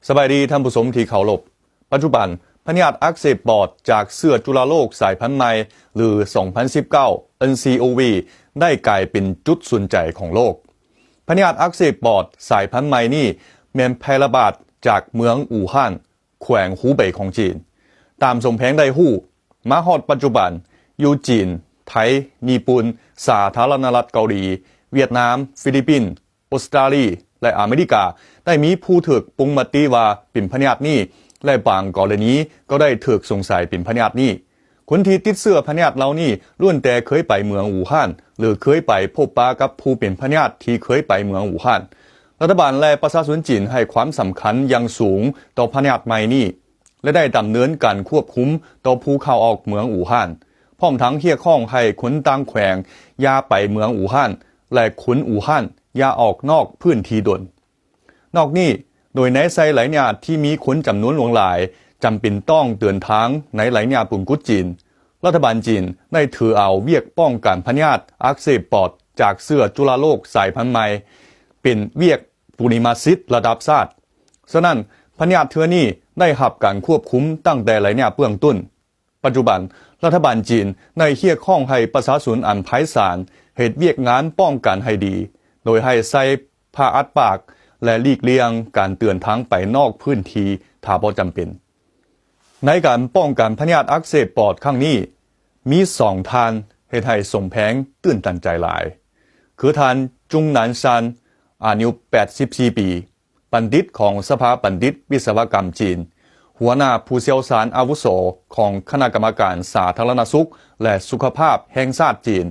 สบายดีท่านผู้ชมที่เคารพปัจจุบันพยาธิอักเสบปอดจากเชื้อจุลโรคสายพันธุ์ใหม่หรือ 2019 nCoV ได้กลายเป็นจุดสนใจของโลกพยาธิอักเสบปอดสายพันธุ์ใหม่นี้แม้นแพร่ระบาดจากเมืองอู่ฮั่นแขวงหูเป่ยของจีนตามสมแผงได้ฮู้มาฮอดปัจจุบันอยู่จีนไทยญี่ปุ่นสาธารณรัฐเกาหลีเวียดนามฟิลิปปินส์ออสเตรเลียและอเมริกาได้มีผู้ถูกปรุงมติว่าเป็นพยาธินี้และบางกรณีก็ได้ถูกสงสัยเป็นพยาธินี้คนที่ติดเชื้อพยาธิเหล่านี้ล้วนแต่เคยไปเมืองอู่ฮั่นหรือเคยไปพบปะกับผู้เป็นพยาธิที่เคยไปเมืองอู่ฮั่นรัฐบาลและประชาชนจีนให้ความสำคัญอย่างสูงต่อพยาธิใหม่นี้และได้ดำเนินการควบคุมต่อผู้เข้าออกเมืองอู่ฮั่นพร้อมทั้งเรียกร้องให้คนต่างแขวงอย่าไปเมืองอู่ฮั่นและคนอู่ฮั่นอย่าออกนอกพื้นที่ดนนอกนี้โดยในไซหลายเนี่ยที่มีคนจำนวนหลวงหลายจำเป็นต้องเดินทางในหลายเนี่ยปุ่มกุดจีนรัฐบาลจีนได้ถือเอาเวียกป้องกันพยาธิอักเสบปอดจากเชื้อจุลโรคสายพันธุ์ใหม่เป็นเวียกปุริมาสิทธิ์ระดับชาติฉะนั้นพยาธิเทือนี้ได้รับการควบคุมตั้งแต่หลายเนี่ยเบื้องต้นปัจจุบันรัฐบาลจีนได้เรียกร้องให้ประชาชนอันไพศาลเหตุเวียกงานป้องกันให้ดีโดยให้ใส่ผ้าอัดปากและหลีกเลี่ยงการเตือนทางไปนอกพื้นที่ถ้าบ่จำเป็นในการป้องกันพยาธิอักเสบปอดครั้งนี้มี2ท่านเฮ็ดให้สมแพงตื่นตันใจหลายคือท่านจุงหนานซันอายุ84ปีบัณฑิตของสภาบัณฑิตวิศวกรรมจีนหัวหน้าผู้เชี่ยวชาญอาวุโสของคณะกรรมการสาธารณสุขและสุขภาพแห่งชาติจีน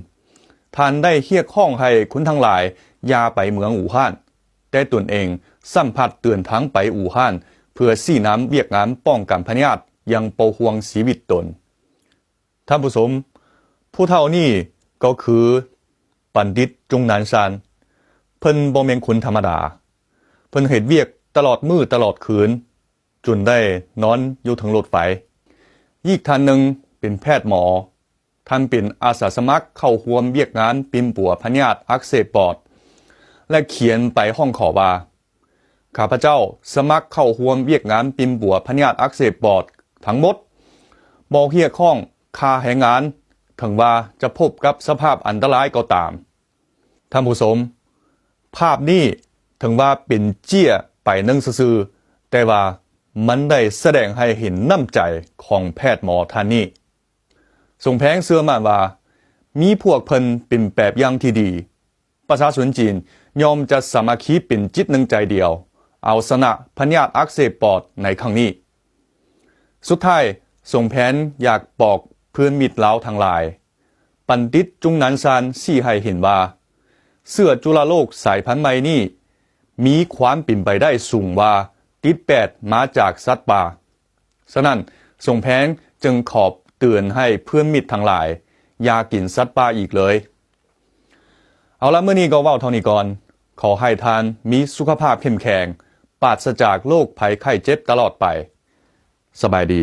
ท่านได้เรียกร้องให้คนทั้งหลายอย่าไปเมืองอู่ฮั่นแต่ตนเองสัมผัสเตือนทั้งไปอู่ฮั่นเพื่อซี่น้ำเวียกงานป้องกันพยาธิยังเป่าห่วงชีวิตตนท่านผู้ชมผู้เฒ่านี้ก็คือบัณฑิตจุงหนานซานเพิ่นบ่แม่นคนธรรมดาเพิ่นเฮ็ดเวียกตลอดมื้อตลอดคืนจนได้นอนอยู่ถึงรถไฟอีกท่านหนึ่งเป็นแพทย์หมอท่านเป็นอาสาสมัครเข้าร่วมเวียกงานปิ่มปัวพยาธิอักเสบปอดและเขียนไปห้องขอว่าข้าพเจ้าสมัครเข้าร่วมเวียกงานปิ่มปัวพยาธิอักเสบปอดทั้งหมดบ่เกี่ยวข้องค่าแรงงานถึงว่าจะพบกับสภาพอันตรายก็ตามท่านผู้ชมภาพนี้ถึงว่าเป็นเจี้ยไปนึ่งซื่อแต่ว่ามันได้แสดงให้เห็นน้ำใจของแพทย์หมอท่านนี้สงแพงเชื่อมั่นว่ามีพวกเพิ่นเป็นแบบอย่างที่ดีประชาชนจีนยอมจะสามัคคีเป็นจิตหนึ่งใจเดียวเอาชนะพยาธิอักเสบปอดในครั้งนี้สุดท้ายสงแผนอยากบอกเพื่อนมิตรลาวทั้งหลายบัณฑิตจุงหนานซานชี้ให้เห็นว่าเชื้อจุลโรคสายพันธุ์ใหม่นี้มีความเป็นไปได้สูงว่าติดแปดมาจากสัตว์ป่าฉะนั้นสงแผนจึงขอบเตือนให้เพื่อนมิตรทั้งหลายอย่ากินสัตว์ป่าอีกเลยเอาละเมื่อนี้ก็เว้าเท่านี้ก่อนขอให้ทานมีสุขภาพเข้มแข็งปราศจากโรคภัยไข้เจ็บตลอดไปสบายดี